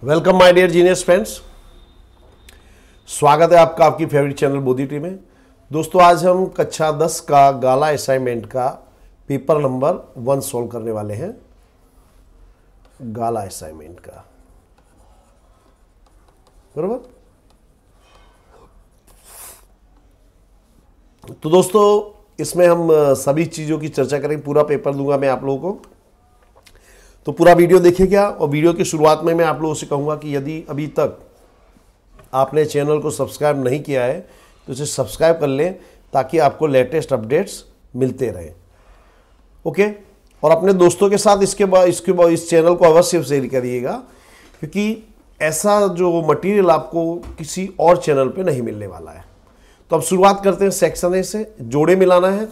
Welcome my dear genius friends. स्वागत है आपका आपकी फेवरेट चैनल बोधी ट्री में। दोस्तों, आज हम कक्षा 10 का गाला असाइनमेंट का पेपर नंबर 1 सॉल्व करने वाले हैं। गाला असाइनमेंट का, बराबर। तो दोस्तों, इसमें हम सभी चीज़ों की चर्चा करेंगे। पूरा पेपर दूंगा मैं आप लोगों को, तो पूरा वीडियो देखिएगा। और वीडियो की शुरुआत में मैं आप लोगों से कहूँगा कि यदि अभी तक आपने चैनल को सब्सक्राइब नहीं किया है तो इसे सब्सक्राइब कर लें, ताकि आपको लेटेस्ट अपडेट्स मिलते रहें। ओके। और अपने दोस्तों के साथ इस चैनल को अवश्य शेयर करिएगा, क्योंकि ऐसा जो मटेरियल आपको किसी और चैनल पे नहीं मिलने वाला है। तो अब शुरुआत करते हैं सेक्शन ए से। जोड़े मिलाना है।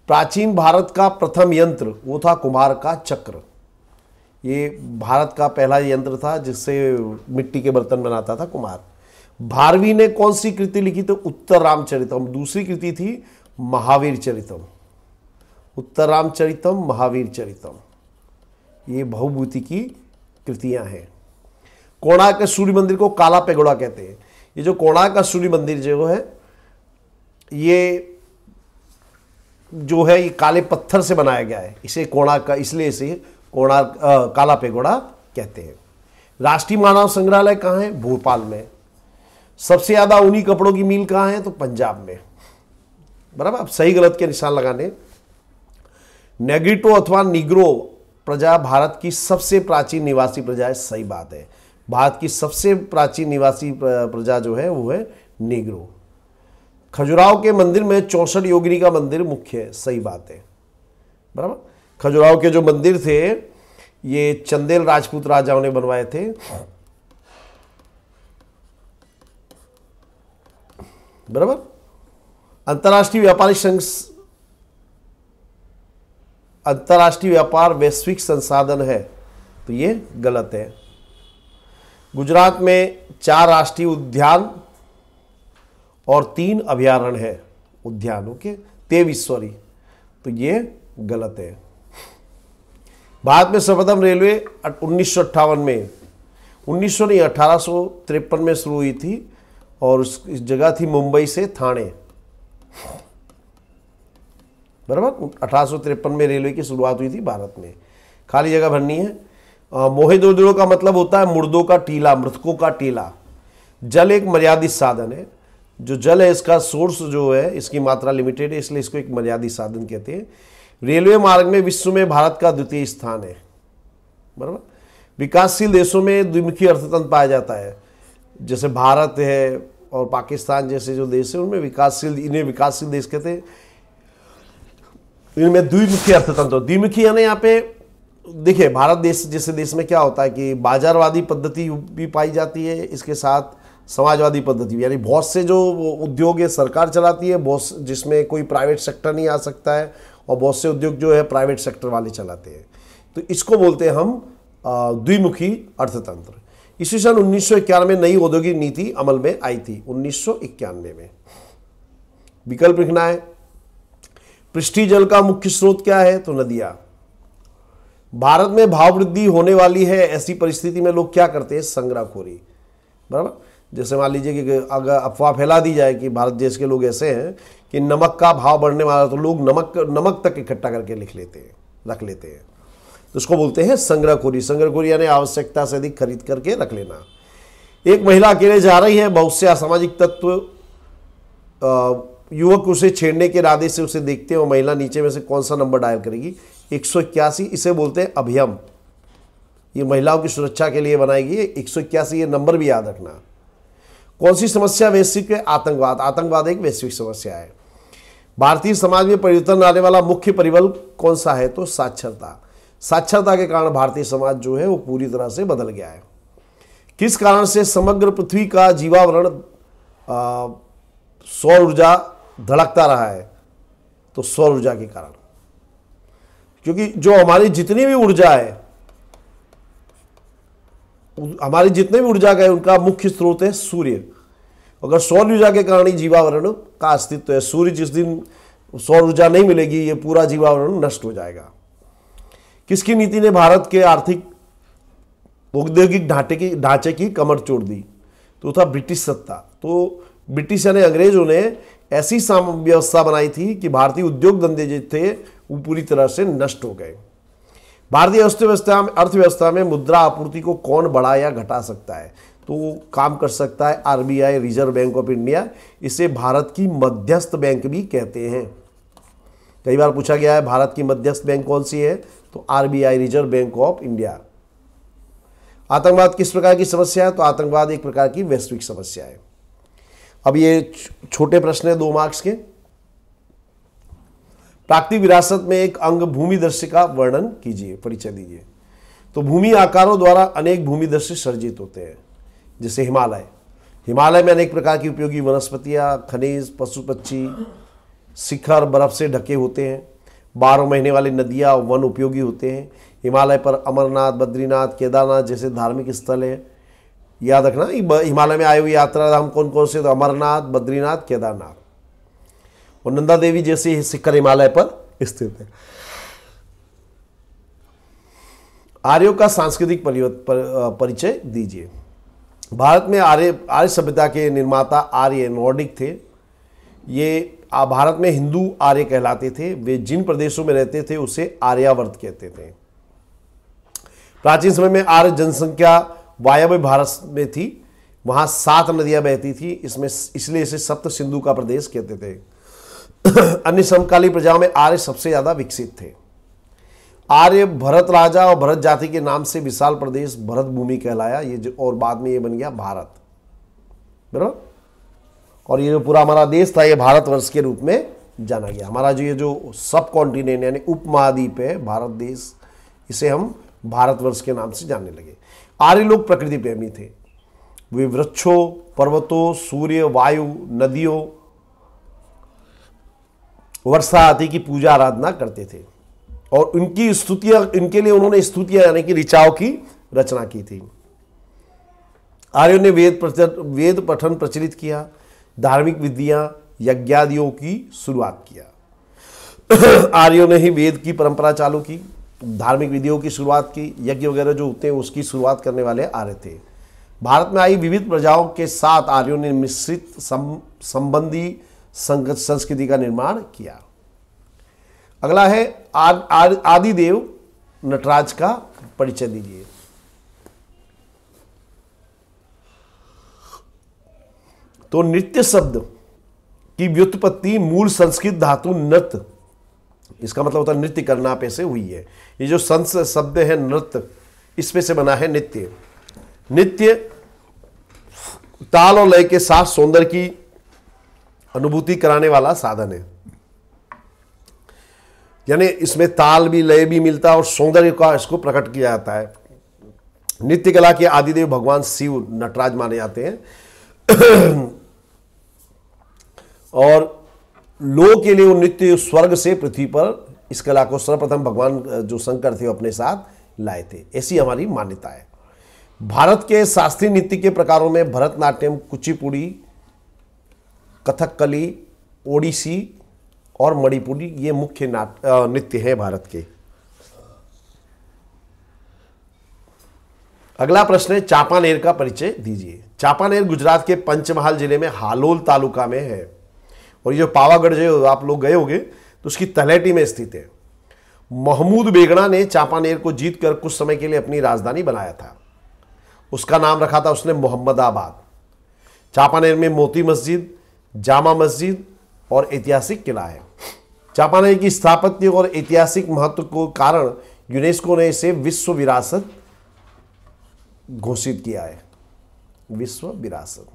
प्राचीन भारत का प्रथम यंत्र वो था कुम्हार का चक्र। ये भारत का पहला यंत्र था जिससे मिट्टी के बर्तन बनाता था कुम्हार। भारवी ने कौन सी कृति लिखी? तो उत्तर रामचरितम। दूसरी कृति थी महावीर चरितम। उत्तर रामचरितम, महावीर चरितम, ये बहुभूति की कृतियां हैं। कोणार्क के सूर्य मंदिर को काला पेगोड़ा कहते हैं। ये जो कोणार्क का सूर्य मंदिर जो है, ये काले पत्थर से बनाया गया है। इसे कोणार्क का, इसलिए इसे कोणार्क काला पेगोड़ा कहते हैं। राष्ट्रीय मानव संग्रहालय कहाँ है? भोपाल में। सबसे ज्यादा ऊनी कपड़ों की मिल कहाँ है? तो पंजाब में, बराबर। अब सही गलत के निशान लगाने। नेग्रिटो अथवा निग्रो प्रजा भारत की सबसे प्राचीन निवासी प्रजा है। सही बात है। भारत की सबसे प्राचीन निवासी प्रजा जो है वो है निग्रो। खजुराहो के मंदिर में 64 योगिनी का मंदिर मुख्य है। सही बात है, बराबर। खजुराहो के जो मंदिर थे ये चंदेल राजपूत राजाओं ने बनवाए थे। बराबर। अंतर्राष्ट्रीय व्यापार वैश्विक संसाधन है, तो ये गलत है। गुजरात में 4 राष्ट्रीय उद्यान और 3 अभयारण्य है। उद्यानों के 23, तो ये गलत है। भारत में सर्वप्रथम रेलवे 1958 में, 1853 में शुरू हुई थी, और इस जगह थी मुंबई से थाने, बराबर। 1853 में रेलवे की शुरुआत हुई थी भारत में। खाली जगह भरनी है। मोहेदोजो का मतलब होता है मुर्दों का टीला, मृतकों का टीला। जल एक मर्यादित साधन है। जो जल है इसका सोर्स जो है, इसकी मात्रा लिमिटेड है, इसलिए इसको एक मर्यादित साधन कहते हैं। रेलवे मार्ग में विश्व में भारत का द्वितीय स्थान है, बराबर। विकासशील देशों में द्विमुखी अर्थतंत्र पाया जाता है। जैसे भारत है और पाकिस्तान जैसे जो देश है उनमें इन्हें विकासशील देश कहते हैं। इनमें द्विमुखी अर्थतंत्र। द्विमुखी यानी यहाँ पे देखिए, भारत देश जैसे देश में क्या होता है कि बाजारवादी पद्धति भी पाई जाती है, इसके साथ समाजवादी पद्धति, यानी बहुत से जो उद्योग है सरकार चलाती है, बहुत जिसमें कोई प्राइवेट सेक्टर नहीं आ सकता है, और बहुत से उद्योग जो है प्राइवेट सेक्टर वाले चलाते हैं। तो इसको बोलते हैं हम द्विमुखी अर्थतंत्र। इसी सन 1991 में नई औद्योगिक नीति अमल में आई थी। 1991 में। विकल्प लिखना है। पृष्ठीय जल का मुख्य स्रोत क्या है? तो नदियां। भारत में भाव वृद्धि होने वाली है, ऐसी परिस्थिति में लोग क्या करते हैं? संग्रहखोरी, बराबर। जैसे मान लीजिए कि अगर अफवाह फैला दी जाए कि भारत देश के लोग ऐसे हैं कि नमक का भाव बढ़ने वाला, तो लोग नमक तक इकट्ठा करके रख लेते हैं। तो उसको बोलते हैं संग्रहखोरी। संग्रहखोरी यानी आवश्यकता से अधिक खरीद करके रख लेना। एक महिला अकेले जा रही है, बहुत से असामाजिक तत्व युवक उसे छेड़ने के इरादे से उसे देखते हैं, और महिला नीचे में से कौन सा नंबर डायल करेगी? 181। इसे बोलते हैं अभियम। ये महिलाओं की सुरक्षा के लिए बनाई गई है 181। ये नंबर भी याद रखना। कौन सी समस्या वैश्विक है? आतंकवाद। आतंकवाद एक वैश्विक समस्या है। भारतीय समाज में परिवर्तन लाने वाला मुख्य परिबल कौन सा है? तो साक्षरता। साक्षरता के कारण भारतीय समाज जो है वो पूरी तरह से बदल गया है। किस कारण से समग्र पृथ्वी का जीवावरण सौर ऊर्जा धड़कता रहा है? तो सौर ऊर्जा के कारण। क्योंकि जो हमारी जितनी भी ऊर्जा है, हमारी जितने भी ऊर्जा का है, उनका मुख्य स्रोत है सूर्य। अगर सौर ऊर्जा के कारण ही जीवावरण का अस्तित्व है। सूर्य जिस दिन सौर ऊर्जा नहीं मिलेगी, ये पूरा जीवावरण नष्ट हो जाएगा। किसकी नीति ने भारत के आर्थिक औद्योगिक ढांचे की कमर तोड़ दी, तो था ब्रिटिश सत्ता। तो ब्रिटिश यानी अंग्रेजों ने ऐसी व्यवस्था बनाई थी कि भारतीय उद्योग धंधे जो थे वो पूरी तरह से नष्ट हो गए। भारतीय अर्थव्यवस्था में मुद्रा आपूर्ति को कौन बढ़ा या घटा सकता है? तो काम कर सकता है RBI, reserve bank of India. इसे भारत की मध्यस्थ बैंक भी कहते हैं। कई बार पूछा गया है भारत की मध्यस्थ बैंक कौन सी है, तो RBI, reserve bank of India. आतंकवाद किस प्रकार की समस्या है? तो आतंकवाद एक प्रकार की वैश्विक समस्या है। अब ये छोटे प्रश्न है 2 मार्क्स के। प्राकृतिक विरासत में एक अंग भूमि दृश्य का वर्णन कीजिए, परिचय दीजिए। तो भूमि आकारों द्वारा अनेक भूमि दृश्य सर्जित होते हैं, जैसे हिमालय में अनेक प्रकार की उपयोगी वनस्पतियां, खनिज, पशु पक्षी, शिखर बर्फ से ढके होते हैं। 12 महीने वाली नदियां और वन उपयोगी होते हैं। हिमालय पर अमरनाथ, बद्रीनाथ, केदारनाथ जैसे धार्मिक स्थल हैं। याद रखना हिमालय में आए हुए यात्रा धाम कौन कौन से? तो अमरनाथ, बद्रीनाथ, केदारनाथ और नंदा देवी जैसे शिखर हिमालय पर स्थित है। आर्यों का सांस्कृतिक परिचय दीजिए। भारत में आर्य सभ्यता के निर्माता आर्य नॉर्डिक थे। ये भारत में हिंदू आर्य कहलाते थे। वे जिन प्रदेशों में रहते थे उसे आर्यावर्त कहते थे। प्राचीन समय में आर्य जनसंख्या वायव्य भारत में थी। वहां 7 नदियां बहती थी, इसलिए इसे सप्त सिंधु का प्रदेश कहते थे। अन्य समकालीन प्रजाओं में आर्य सबसे ज्यादा विकसित थे। आर्य भरत राजा और भरत जाति के नाम से विशाल प्रदेश भरत भूमि कहलाया, और बाद में ये बन गया भारत, बराबर। और ये जो पूरा हमारा देश था ये भारतवर्ष के रूप में जाना गया। हमारा जो ये जो सब कॉन्टिनेंट यानी उपमहाद्वीप है भारत देश, इसे हम भारतवर्ष के नाम से जानने लगे। आर्य लोग प्रकृति प्रेमी थे। वे वृक्षों, पर्वतों, सूर्य, वायु, नदियों, वर्षा आदि की पूजा आराधना करते थे और इनके लिए उन्होंने स्तुतियां यानी कि ऋचाओं की रचना की थी। आर्यों ने वेद पठन प्रचलित किया, धार्मिक विधियां, यज्ञादियों की शुरुआत किया। आर्यों ने ही वेद की परंपरा चालू की, धार्मिक विधियों की शुरुआत की, यज्ञ वगैरह जो होते हैं उसकी शुरुआत करने वाले आर्य थे। भारत में आई विविध प्रजाओं के साथ आर्यों ने मिश्रित संबंधी संस्कृति का निर्माण किया। अगला है आदिदेव नटराज का परिचय दीजिए। तो नृत्य शब्द की व्युत्पत्ति मूल संस्कृत धातु नृत्य, इसका मतलब होता है नृत्य करना पे से हुई है। ये जो संस्कृत शब्द है नृत्य, इसमें से बना है नित्य। नित्य ताल और लय के साथ सौंदर्य की अनुभूति कराने वाला साधन है, यानी इसमें ताल भी लय भी मिलता है और सौंदर्य का इसको प्रकट किया जाता है। नृत्य कला के आदिदेव भगवान शिव नटराज माने जाते हैं और लोक के लिए वो नृत्य स्वर्ग से पृथ्वी पर इस कला को सर्वप्रथम भगवान जो शंकर थे अपने साथ लाए थे, ऐसी हमारी मान्यता है। भारत के शास्त्रीय नृत्य के प्रकारों में भरतनाट्यम, कुचिपुड़ी, कथकली, ओडिसी और मणिपुरी ये मुख्य नृत्य है भारत के। अगला प्रश्न है चांपानेर का परिचय दीजिए। चांपानेर गुजरात के पंचमहाल जिले में हालोल तालुका में है और ये जो पावागढ़ जो आप लोग गए होंगे तो उसकी तलहटी में स्थित है। महमूद बेगड़ा ने चांपानेर को जीतकर कुछ समय के लिए अपनी राजधानी बनाया था। उसका नाम रखा था उसने मोहम्मदाबाद। चांपानेर में मोती मस्जिद, जामा मस्जिद और ऐतिहासिक किला है। चांपानेर की स्थापत्य और ऐतिहासिक महत्व को कारण यूनेस्को ने इसे विश्व विरासत घोषित किया है। विश्व विरासत।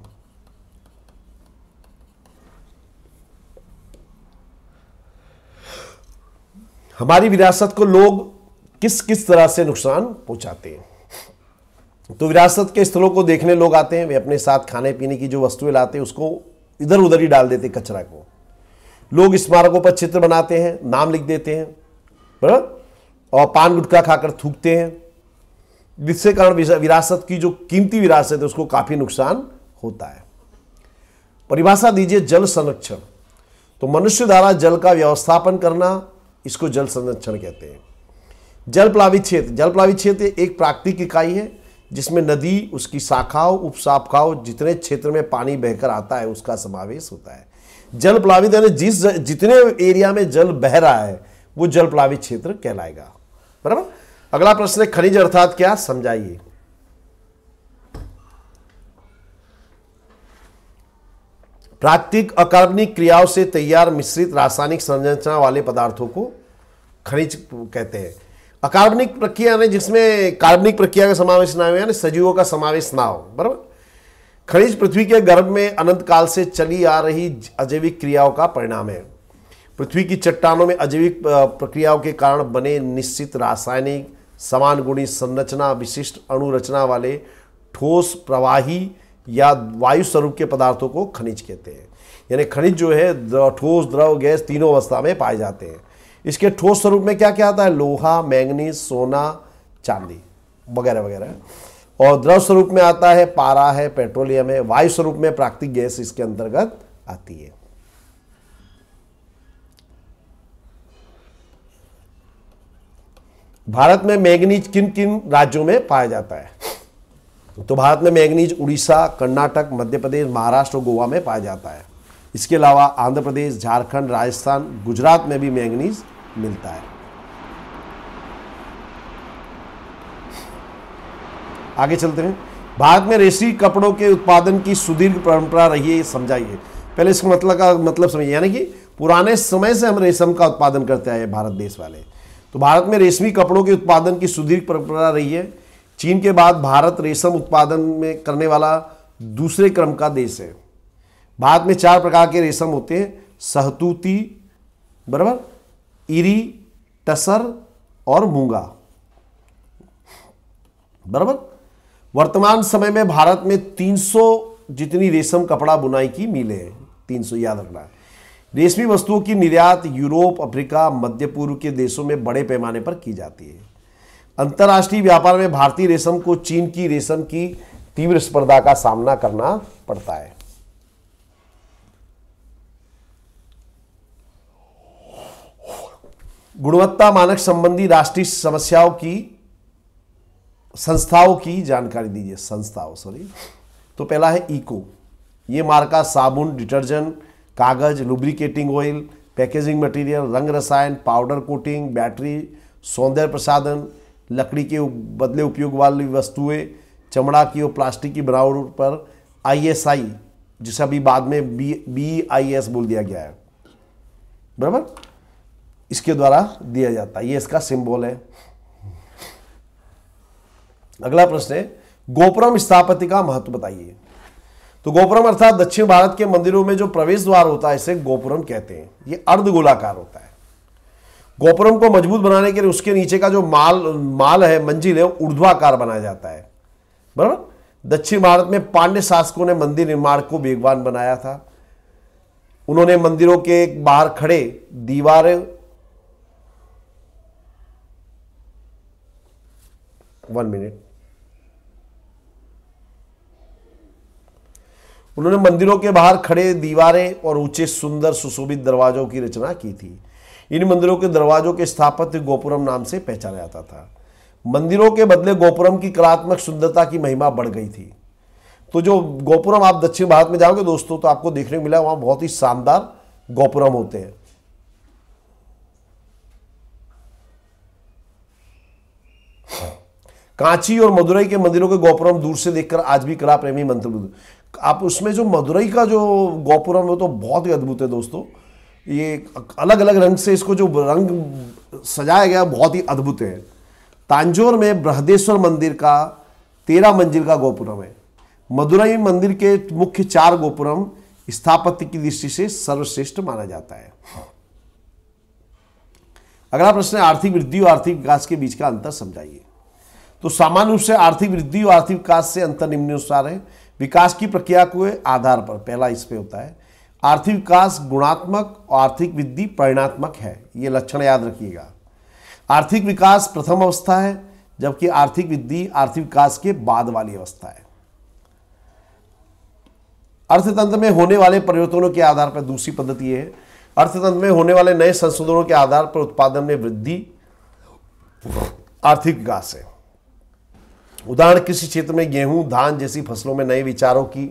हमारी विरासत को लोग किस किस तरह से नुकसान पहुंचाते हैं? तो विरासत के स्थलों को देखने लोग आते हैं, वे अपने साथ खाने पीने की जो वस्तुएं लाते हैं उसको इधर उधर ही डाल देते कचरा को। लोग स्मारकों पर चित्र बनाते हैं, नाम लिख देते हैं, बराबर, और पान गुटखा खाकर थूकते हैं, जिससे कारण विरासत की जो कीमती विरासत है उसको काफी नुकसान होता है। परिभाषा दीजिए जल संरक्षण। तो मनुष्य द्वारा जल का व्यवस्थापन करना, इसको जल संरक्षण कहते हैं। जल प्लावित क्षेत्र एक प्राकृतिक इकाई है जिसमें नदी, उसकी शाखाओं, उपशाखाओं, जितने क्षेत्र में पानी बहकर आता है उसका समावेश होता है। जल प्लावित यानी जितने एरिया में जल बह रहा है वो जल प्लावित क्षेत्र कहलाएगा। बराबर। अगला प्रश्न है खनिज अर्थात क्या, समझाइए। प्राकृतिक अकार्बनिक क्रियाओं से तैयार मिश्रित रासायनिक संरचना वाले पदार्थों को खनिज कहते हैं। अकार्बनिक प्रक्रिया यानी जिसमें कार्बनिक प्रक्रिया का समावेश ना हो, यानी सजीवों का समावेश ना हो। बराबर। खनिज पृथ्वी के गर्भ में अनंत काल से चली आ रही अजैविक क्रियाओं का परिणाम है। पृथ्वी की चट्टानों में अजैविक प्रक्रियाओं के कारण बने निश्चित रासायनिक समान गुणी संरचना विशिष्ट अणुरचना वाले ठोस, प्रवाही या वायु स्वरूप के पदार्थों को खनिज कहते हैं। यानी खनिज जो है ठोस, द्रव, गैस तीनों अवस्था में पाए जाते हैं। इसके ठोस स्वरूप में क्या क्या आता है, लोहा, मैंगनीज, सोना, चांदी वगैरह वगैरह। और द्रव स्वरूप में आता है पारा है, पेट्रोलियम है। वायु स्वरूप में प्राकृतिक गैस इसके अंतर्गत आती है। भारत में मैंगनीज किन किन राज्यों में पाया जाता है? तो भारत में मैंगनीज उड़ीसा, कर्नाटक, मध्य प्रदेश, महाराष्ट्र और गोवा में पाया जाता है। इसके अलावा आंध्र प्रदेश, झारखंड, राजस्थान, गुजरात में भी मैंगनीज मिलता है। आगे चलते हैं। भारत में रेशमी कपड़ों के उत्पादन की सुदीर्घ परंपरा रही है, समझाइए। पहले इसका मतलब समझिए, यानी कि पुराने समय से हम रेशम का उत्पादन करते आए भारत देश वाले। तो भारत में रेशमी कपड़ों के उत्पादन की सुदीर्घ परंपरा रही है। चीन के बाद भारत रेशम उत्पादन में करने वाला दूसरे क्रम का देश है। भारत में 4 प्रकार के रेशम होते हैं, सहतूती, बराबर, इरी, टसर और मूंगा। बराबर। वर्तमान समय में भारत में 300 जितनी रेशम कपड़ा बुनाई की मिलें हैं। 300 याद रखना है। रेशमी वस्तुओं की निर्यात यूरोप, अफ्रीका, मध्य पूर्व के देशों में बड़े पैमाने पर की जाती है। अंतर्राष्ट्रीय व्यापार में भारतीय रेशम को चीन की रेशम की तीव्र स्पर्धा का सामना करना पड़ता है। गुणवत्ता मानक संबंधी राष्ट्रीय संस्थाओं की जानकारी दीजिए। तो पहला है इको। ये मार्का साबुन, डिटर्जेंट, कागज, लुब्रिकेटिंग ऑयल, पैकेजिंग मटेरियल, रंग रसायन, पाउडर कोटिंग, बैटरी, सौंदर्य प्रसाधन, लकड़ी के बदले उपयोग वाली वस्तुएं, चमड़ा की और प्लास्टिक की बनावट पर ISI, जिसे अभी बाद में BIS बोल दिया गया है, बराबर, इसके द्वारा दिया जाता है। ये इसका सिंबल है। अगला प्रश्न है गोपुरम स्थापत्य का महत्व बताइए। तो गोपुरम अर्थात दक्षिण भारत के मंदिरों में जो प्रवेश द्वार होता है इसे गोपुरम कहते हैं। ये अर्धगोलाकार होता है। गोपुरम को मजबूत बनाने के लिए उसके नीचे का जो माल है, मंजिल है, ऊर्ध्वाकार बनाया जाता है। बराबर। दक्षिण भारत में पांड्य शासकों ने मंदिर निर्माण को वेगवान बनाया था। उन्होंने मंदिरों के बाहर खड़े दीवारें, 1 मिनट, उन्होंने मंदिरों के बाहर खड़े दीवारें और ऊंचे सुंदर सुशोभित दरवाजों की रचना की थी। इन मंदिरों के दरवाजों के स्थापत्य गोपुरम नाम से पहचाना जाता था। मंदिरों के बदले गोपुरम की कलात्मक सुंदरता की महिमा बढ़ गई थी। तो जो गोपुरम आप दक्षिण भारत में जाओगे दोस्तों तो आपको देखने को मिला वहां बहुत ही शानदार गोपुरम होते हैं। कांची और मदुरई के मंदिरों के गोपुरम दूर से देखकर आज भी कला प्रेमी मंत्रमुग्ध। आप उसमें जो मदुरई का जो गोपुरम है तो बहुत ही अद्भुत है दोस्तों। ये अलग अलग रंग से इसको जो रंग सजाया गया बहुत ही अद्भुत है। तांजोर में बृहदेश्वर मंदिर का 13 मंजिल का गोपुरम है। मदुरई मंदिर के मुख्य 4 गोपुरम स्थापत्य की दृष्टि से सर्वश्रेष्ठ माना जाता है। अगला प्रश्न है आर्थिक वृद्धि और आर्थिक विकास के बीच का अंतर समझाइए। तो सामान्य रूप से आर्थिक वृद्धि और आर्थिक विकास से अंतर निम्नानुसार है। विकास की प्रक्रिया के आधार पर पहला इस पे होता है आर्थिक विकास गुणात्मक और आर्थिक वृद्धि परिणात्मक है। ये लक्षण याद रखिएगा। आर्थिक विकास प्रथम अवस्था है जबकि आर्थिक वृद्धि आर्थिक विकास के बाद वाली अवस्था है। अर्थतंत्र में होने वाले परिवर्तनों के आधार पर दूसरी पद्धति है अर्थतंत्र में होने वाले नए संशोधनों के आधार पर उत्पादन में वृद्धि आर्थिक विकास है। उदाहरण कृषि क्षेत्र में गेहूं, धान जैसी फसलों में नए विचारों की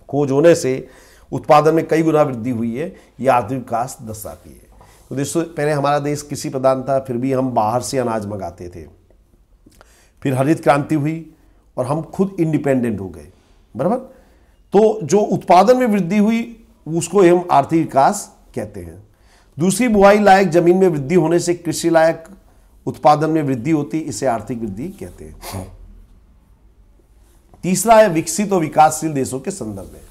खोज होने से उत्पादन में कई गुना वृद्धि हुई है, यह आर्थिक विकास दर्शाती है। तो दोस्तों, पहले हमारा देश कृषि प्रधान था, फिर भी हम बाहर से अनाज मंगाते थे। फिर हरित क्रांति हुई और हम खुद इंडिपेंडेंट हो गए, बराबर। तो जो उत्पादन में वृद्धि हुई उसको हम आर्थिक विकास कहते हैं। दूसरी, बुआई लायक जमीन में वृद्धि होने से कृषि लायक उत्पादन में वृद्धि होती, इसे आर्थिक वृद्धि कहते हैं। तीसरा है विकसित और विकासशील देशों के संदर्भ में।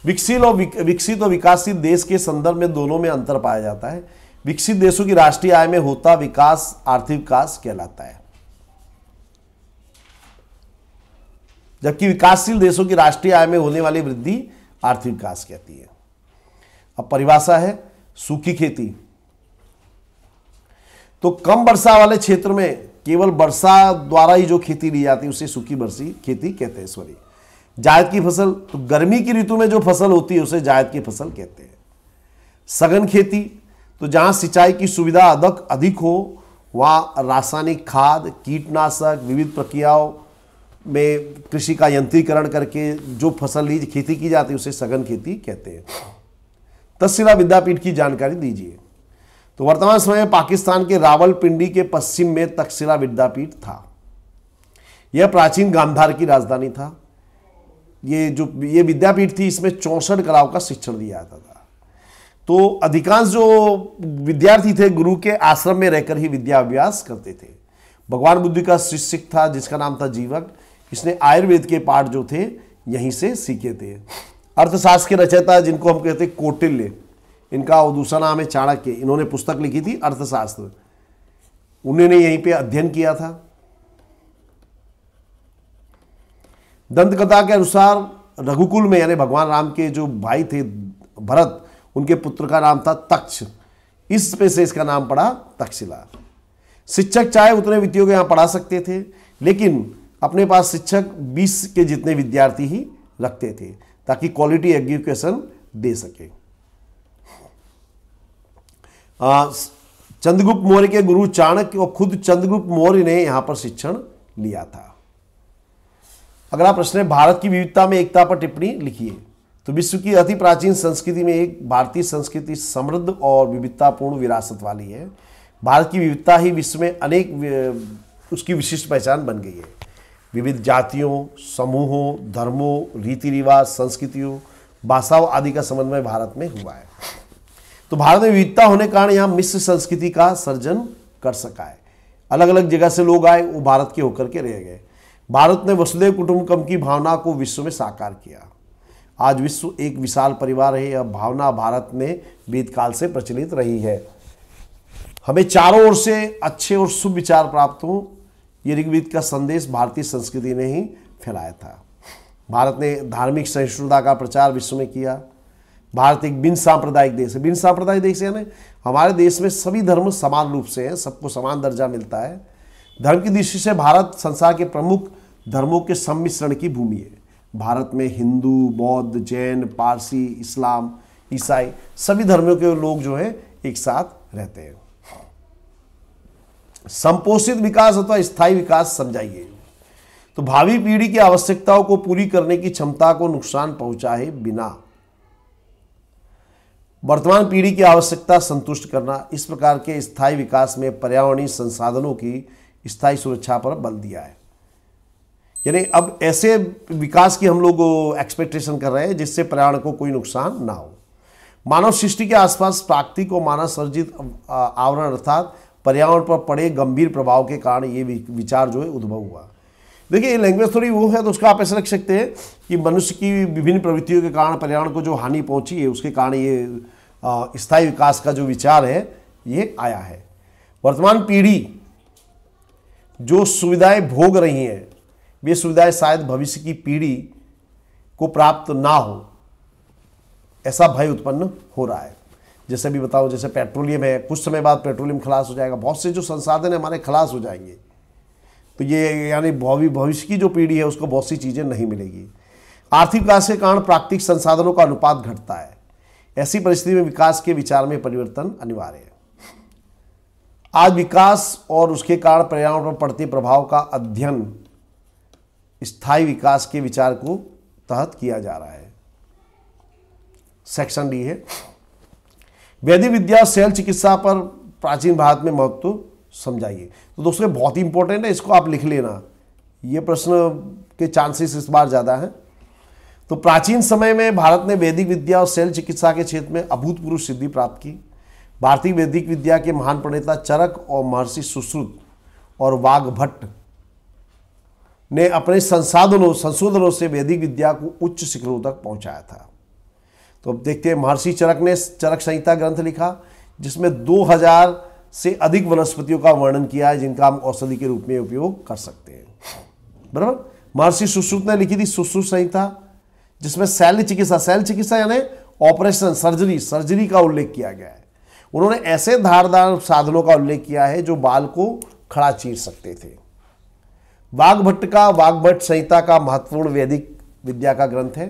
विकसित और विकासशील देश के संदर्भ में दोनों में अंतर पाया जाता है। विकसित देशों की राष्ट्रीय आय में होता विकास आर्थिक विकास कहलाता है, जबकि विकासशील देशों की राष्ट्रीय आय में होने वाली वृद्धि आर्थिक विकास कहती है। अब परिभाषा है सूखी खेती। तो कम वर्षा वाले क्षेत्र में केवल वर्षा द्वारा ही जो खेती ली जाती है उसे सूखी वर्षी खेती कहते हैं। सॉरी, जायद की फसल, तो गर्मी की ऋतु में जो फसल होती है उसे जायद की फसल कहते हैं। सघन खेती, तो जहां सिंचाई की सुविधा अधिक हो वहां रासायनिक खाद, कीटनाशक, विविध प्रक्रियाओं में कृषि का यंत्रीकरण करके जो फसल खेती की जाती है उसे सघन खेती कहते हैं। तक्षशिला विद्यापीठ की जानकारी दीजिए। तो वर्तमान समय में पाकिस्तान के रावलपिंडी के पश्चिम में तक्षशिला विद्यापीठ था। यह प्राचीन गांधार की राजधानी था। ये विद्यापीठ थी, इसमें 64 कलाओं का शिक्षण दिया जाता था। तो अधिकांश जो विद्यार्थी थे गुरु के आश्रम में रहकर ही विद्या अभ्यास करते थे। भगवान बुद्ध का शिष्य था जिसका नाम था जीवक। इसने आयुर्वेद के पाठ जो थे यहीं से सीखे थे। अर्थशास्त्र के रचयिता जिनको हम कहते हैं कौटिल्य, इनका दूसरा नाम है चाणक्य। इन्होंने पुस्तक लिखी थी अर्थशास्त्र, उन्होंने यहीं पे अध्ययन किया था। दंत कथा के अनुसार रघुकुल में, यानी भगवान राम के जो भाई थे भरत, उनके पुत्र का नाम था तक्ष, इस पे से इसका नाम पड़ा तक्षशिला। शिक्षक चाहे उतने विद्यार्थियों को यहां पढ़ा सकते थे, लेकिन अपने पास शिक्षक 20 के जितने विद्यार्थी ही रखते थे ताकि क्वालिटी एजुकेशन दे सके। चंद्रगुप्त मौर्य के गुरु चाणक्य और खुद चंद्रगुप्त मौर्य ने यहां पर शिक्षण लिया था। अगला प्रश्न है भारत की विविधता में एकता पर टिप्पणी लिखिए। तो विश्व की अति प्राचीन संस्कृति में एक भारतीय संस्कृति समृद्ध और विविधतापूर्ण विरासत वाली है। भारत की विविधता ही विश्व में अनेक उसकी विशिष्ट पहचान बन गई है। विविध जातियों, समूहों, धर्मों, रीति रिवाज, संस्कृतियों, भाषाओं आदि का समन्वय भारत में हुआ है। तो भारत में विविधता होने के कारण यहाँ मिश्र संस्कृति का सर्जन कर सका है। अलग अलग जगह से लोग आए, वो भारत के होकर के रह गए। भारत ने वसुधैव कुटुंबकम की भावना को विश्व में साकार किया। आज विश्व एक विशाल परिवार है। यह भावना भारत में वेदकाल से प्रचलित रही है। हमें चारों ओर से अच्छे और शुभ विचार प्राप्त हो, ये ऋग्वेद का संदेश भारतीय संस्कृति ने ही फैलाया था। भारत ने धार्मिक सहिष्णुता का प्रचार विश्व में किया। भारत एक बिन सांप्रदायिक देश है। बिन सांप्रदायिक देश यानी हमारे देश में सभी धर्म समान रूप से हैं, सबको समान दर्जा मिलता है। धर्म की दृष्टि से भारत संसार के प्रमुख धर्मों के सम्मिश्रण की भूमि है। भारत में हिंदू, बौद्ध, जैन, पारसी, इस्लाम, ईसाई सभी धर्मों के लोग जो हैं एक साथ रहते हैं। संपोषित विकास अथवा स्थायी विकास समझाइए। तो भावी पीढ़ी की आवश्यकताओं को पूरी करने की क्षमता को नुकसान पहुंचाए बिना वर्तमान पीढ़ी की आवश्यकता संतुष्ट करना, इस प्रकार के स्थायी विकास में पर्यावरणीय संसाधनों की स्थायी सुरक्षा पर बल दिया है। यानी अब ऐसे विकास की हम लोग एक्सपेक्टेशन कर रहे हैं जिससे पर्यावरण को कोई नुकसान ना हो। मानव सृष्टि के आसपास प्राकृतिक और मानव सर्जित आवरण अर्थात पर्यावरण पर पड़े गंभीर प्रभाव के कारण ये विचार जो है उद्भव हुआ। देखिए, लैंग्वेज थोड़ी वो है तो उसका आप ऐसे रख सकते हैं कि मनुष्य की विभिन्न प्रवृत्तियों के कारण पर्यावरण को जो हानि पहुंची है उसके कारण ये स्थायी विकास का जो विचार है ये आया है। वर्तमान पीढ़ी जो सुविधाएं भोग रही हैं वे सुविधाएं शायद भविष्य की पीढ़ी को प्राप्त ना हो, ऐसा भय उत्पन्न हो रहा है। जैसे भी बताओ, जैसे पेट्रोलियम है, कुछ समय बाद पेट्रोलियम खलास हो जाएगा, बहुत से जो संसाधन है हमारे खलास हो जाएंगे। तो ये यानी भविष्य की जो पीढ़ी है उसको बहुत सी चीज़ें नहीं मिलेगी। आर्थिक विकास के कारण प्राकृतिक संसाधनों का अनुपात घटता है। ऐसी परिस्थिति में विकास के विचार में परिवर्तन अनिवार्य है। आज विकास और उसके कारण पर्यावरण पर पड़ते प्रभाव का अध्ययन स्थायी विकास के विचार को तहत किया जा रहा है। सेक्शन डी है वैदिक विद्या और शैल चिकित्सा पर प्राचीन भारत में महत्व समझाइए। तो दोस्तों बहुत ही इंपॉर्टेंट है, इसको आप लिख लेना, ये प्रश्न के चांसेस इस बार ज़्यादा हैं। तो प्राचीन समय में भारत ने वैदिक विद्या और शैल चिकित्सा के क्षेत्र में अभूतपूर्व सिद्धि प्राप्त की। भारतीय वैदिक विद्या के महान प्रणेता चरक और महर्षि सुश्रुत और वाघभट्ट ने अपने संशोधनों से वैदिक विद्या को उच्च शिखरों तक पहुंचाया था। तो अब देखते हैं, महर्षि चरक ने चरक संहिता ग्रंथ लिखा जिसमें 2000 से अधिक वनस्पतियों का वर्णन किया है जिनका हम औषधि के रूप में उपयोग कर सकते हैं। बराबर। महर्षि सुश्रुत ने लिखी थी सुश्रुत संहिता जिसमें शैल चिकित्सा यानी ऑपरेशन सर्जरी का उल्लेख किया गया है। उन्होंने ऐसे धारदार साधनों का उल्लेख किया है जो बाल को खड़ा चीर सकते थे। वाघभट्ट संहिता का महत्वपूर्ण वैदिक विद्या का ग्रंथ है।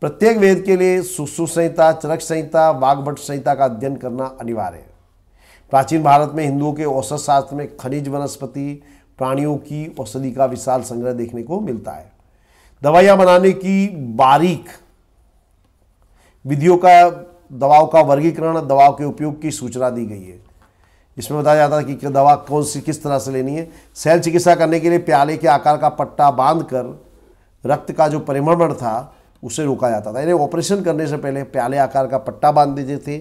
प्रत्येक वेद के लिए सुश्रुत संहिता, चरक संहिता, वाघभट्ट संहिता का अध्ययन करना अनिवार्य है। प्राचीन भारत में हिंदुओं के औषध शास्त्र में खनिज, वनस्पति, प्राणियों की औषधि का विशाल संग्रह देखने को मिलता है। दवाइयां बनाने की बारीक विधियों का, दवाओं का वर्गीकरण, दवाओं के उपयोग की सूचना दी गई है। इसमें बताया जाता है कि दवा कौन सी किस तरह से लेनी है। शैल चिकित्सा करने के लिए प्याले के आकार का पट्टा बांधकर रक्त का जो परिभ्रमण था उसे रोका जाता था। यानी ऑपरेशन करने से पहले प्याले आकार का पट्टा बांध देते थे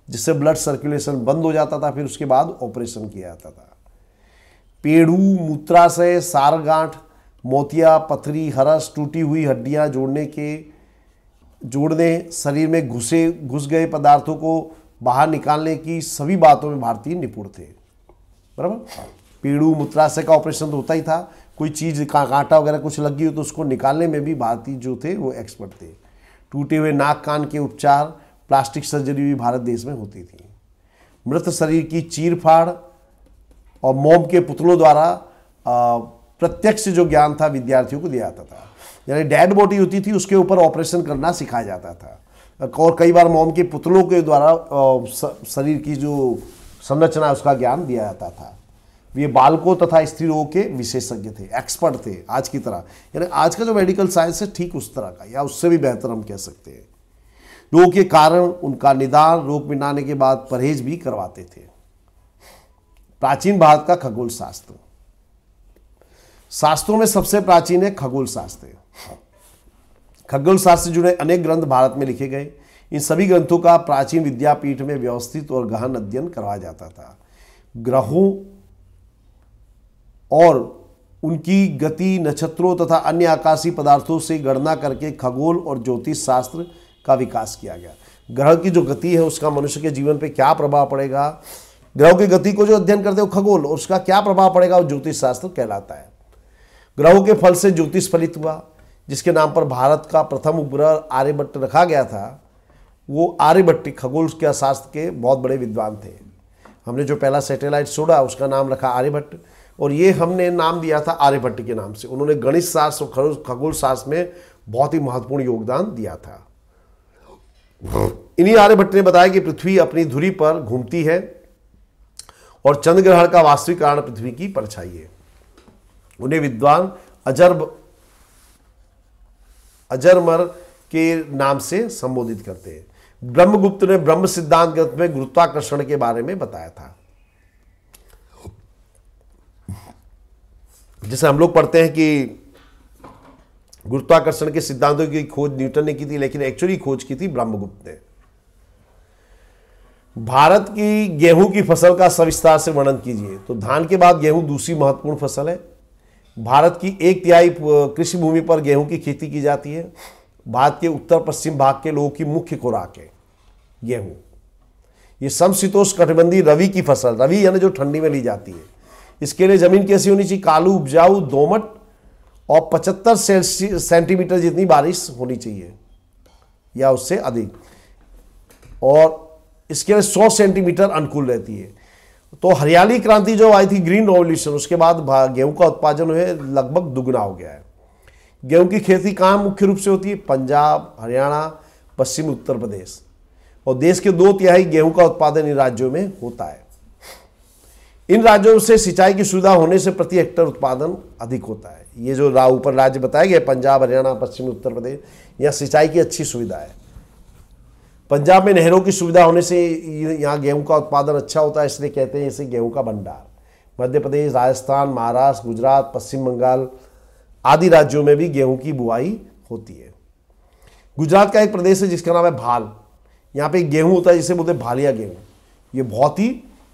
जिससे ब्लड सर्कुलेशन बंद हो जाता था, फिर उसके बाद ऑपरेशन किया जाता था। पेड़ू, मूत्राशय, सारगांठ, मोतिया, पथरी, हरस, टूटी हुई हड्डियां जोड़ने, शरीर में घुस गए पदार्थों को बाहर निकालने की सभी बातों में भारतीय निपुण थे। बराबर। पेड़ू, मूत्राशय का ऑपरेशन तो होता ही था, कोई चीज़ कांटा वगैरह कुछ लग गई हो तो उसको निकालने में भी भारतीय जो थे वो एक्सपर्ट थे। टूटे हुए नाक कान के उपचार, प्लास्टिक सर्जरी भी भारत देश में होती थी। मृत शरीर की चीर फाड़ और मोम के पुतलों द्वारा प्रत्यक्ष जो ज्ञान था विद्यार्थियों को दिया जाता था। यानी डेड बॉडी होती थी उसके ऊपर ऑपरेशन करना सिखाया जाता था और कई बार मोम के पुतलों के द्वारा शरीर की जो संरचना है उसका ज्ञान दिया जाता था। ये बालकों तथा स्त्री रोगों के विशेषज्ञ थे, एक्सपर्ट थे आज की तरह। यानी आज का जो मेडिकल साइंस है ठीक उस तरह का या उससे भी बेहतर हम कह सकते हैं। रोग के कारण उनका निदान, रोग मिटाने के बाद परहेज भी करवाते थे। प्राचीन भारत का खगोल शास्त्र, शास्त्रों में सबसे प्राचीन है खगोल शास्त्र। खगोल शास्त्र से जुड़े अनेक ग्रंथ भारत में लिखे गए। इन सभी ग्रंथों का प्राचीन विद्यापीठ में व्यवस्थित और गहन अध्ययन करवाया जाता था। ग्रहों और उनकी गति, नक्षत्रों तथा अन्य आकाशीय पदार्थों से गणना करके खगोल और ज्योतिष शास्त्र का विकास किया गया। ग्रह की जो गति है उसका मनुष्य के जीवन पे क्या प्रभाव पड़ेगा, ग्रहों की गति को जो अध्ययन करते हो खगोल, और उसका क्या प्रभाव पड़ेगा वो ज्योतिष शास्त्र कहलाता है। ग्रहों के फल से ज्योतिष फलित हुआ, जिसके नाम पर भारत का प्रथम उपग्रह आर्यभट्ट रखा गया था। वो आर्यभट्ट खगोल के शास्त्र के बहुत बड़े विद्वान थे। हमने जो पहला सैटेलाइट छोड़ा उसका नाम रखा आर्यभट्ट, और ये हमने नाम दिया था आर्यभट्ट के नाम से। उन्होंने गणित शास्त्र और खगोल शास्त्र में बहुत ही महत्वपूर्ण योगदान दिया था। इन्हीं आर्यभट्ट ने बताया कि पृथ्वी अपनी धुरी पर घूमती है और चंद्र ग्रहण का वास्तविक कारण पृथ्वी की परछाई है। उन्हें विद्वान अजरमर के नाम से संबोधित करते हैं। ब्रह्मगुप्त ने ब्रह्म सिद्धांत ग्रंथ में गुरुत्वाकर्षण के बारे में बताया था। जैसे हम लोग पढ़ते हैं कि गुरुत्वाकर्षण के सिद्धांतों की खोज न्यूटन ने की थी, लेकिन एक्चुअली खोज की थी ब्रह्मगुप्त ने। भारत की गेहूं की फसल का सविस्तार से वर्णन कीजिए। तो धान के बाद गेहूं दूसरी महत्वपूर्ण फसल है। भारत की 1/3 कृषि भूमि पर गेहूं की खेती की जाती है। भारत के उत्तर पश्चिम भाग के लोगों की मुख्य खुराक है गेहूं। ये समशीतोष्ण कटिबंधीय रवि की फसल, रवि यानी जो ठंडी में ली जाती है। इसके लिए जमीन कैसी होनी चाहिए? कालू, उपजाऊ, दोमट और 75 सेंटीमीटर जितनी बारिश होनी चाहिए या उससे अधिक, और इसके लिए 100 सेंटीमीटर अनुकूल रहती है। तो हरियाली क्रांति जो आई थी, ग्रीन रेवोल्यूशन, उसके बाद गेहूं का उत्पादन है लगभग दुगना हो गया है। गेहूं की खेती कहाँ मुख्य रूप से होती है? पंजाब, हरियाणा, पश्चिम उत्तर प्रदेश, और देश के 2/3 गेहूं का उत्पादन इन राज्यों में होता है। इन राज्यों से सिंचाई की सुविधा होने से प्रति हेक्टेयर उत्पादन अधिक होता है। ये जो ऊपर राज्य बताया गया पंजाब, हरियाणा, पश्चिमी उत्तर प्रदेश, यहाँ सिंचाई की अच्छी सुविधा है। पंजाब में नहरों की सुविधा होने से यहाँ गेहूं का उत्पादन अच्छा होता है, इसलिए कहते हैं इसे गेहूं का भंडार। मध्य प्रदेश, राजस्थान, महाराष्ट्र, गुजरात, पश्चिम बंगाल आदि राज्यों में भी गेहूं की बुआई होती है। गुजरात का एक प्रदेश है जिसका नाम है भाल। यहाँ पे गेहूं होता है जिसे बोलते हैं भालिया गेहूं। ये बहुत ही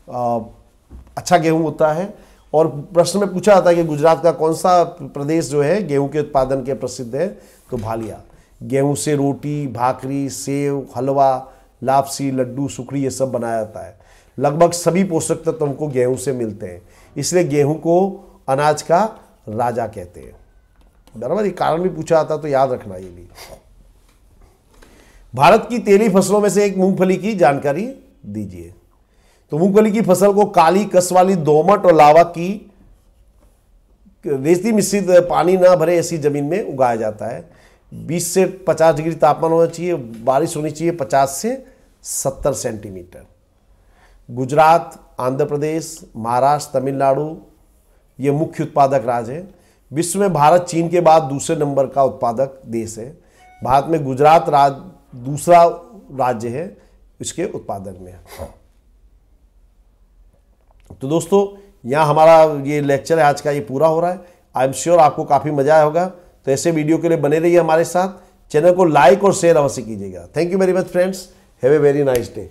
अच्छा गेहूं होता है। और प्रश्न में पूछा जाता है कि गुजरात का कौन सा प्रदेश जो है गेहूं के उत्पादन के प्रसिद्ध है, तो भालिया। गेहूं से रोटी, भाकरी, सेव, हलवा, लापसी, लड्डू, सुखड़ी ये सब बनाया जाता है। लगभग सभी पोषक तत्व हमको गेहूं से मिलते हैं, इसलिए गेहूं को अनाज का राजा कहते हैं। बराबर, ये कारण भी पूछा जाता तो याद रखना ये भी। भारत की तेली फसलों में से एक मूंगफली की जानकारी दीजिए। तो मूंगफली की फसल को काली, कसवाली, दोमट और लावा की रेती मिश्रित पानी ना भरे ऐसी जमीन में उगाया जाता है। 20 से 50 डिग्री तापमान होना चाहिए, बारिश होनी चाहिए 50 से 70 सेंटीमीटर। गुजरात, आंध्र प्रदेश, महाराष्ट्र, तमिलनाडु ये मुख्य उत्पादक राज्य हैं। विश्व में भारत चीन के बाद दूसरे नंबर का उत्पादक देश है। भारत में गुजरात दूसरा राज्य है इसके उत्पादन में। तो दोस्तों यहाँ हमारा ये लेक्चर है आज का, ये पूरा हो रहा है। आई एम श्योर आपको काफ़ी मजा आया होगा। तो ऐसे वीडियो के लिए बने रहिए हमारे साथ। चैनल को लाइक और शेयर अवश्य कीजिएगा। Thank you very much friends, have a very nice day.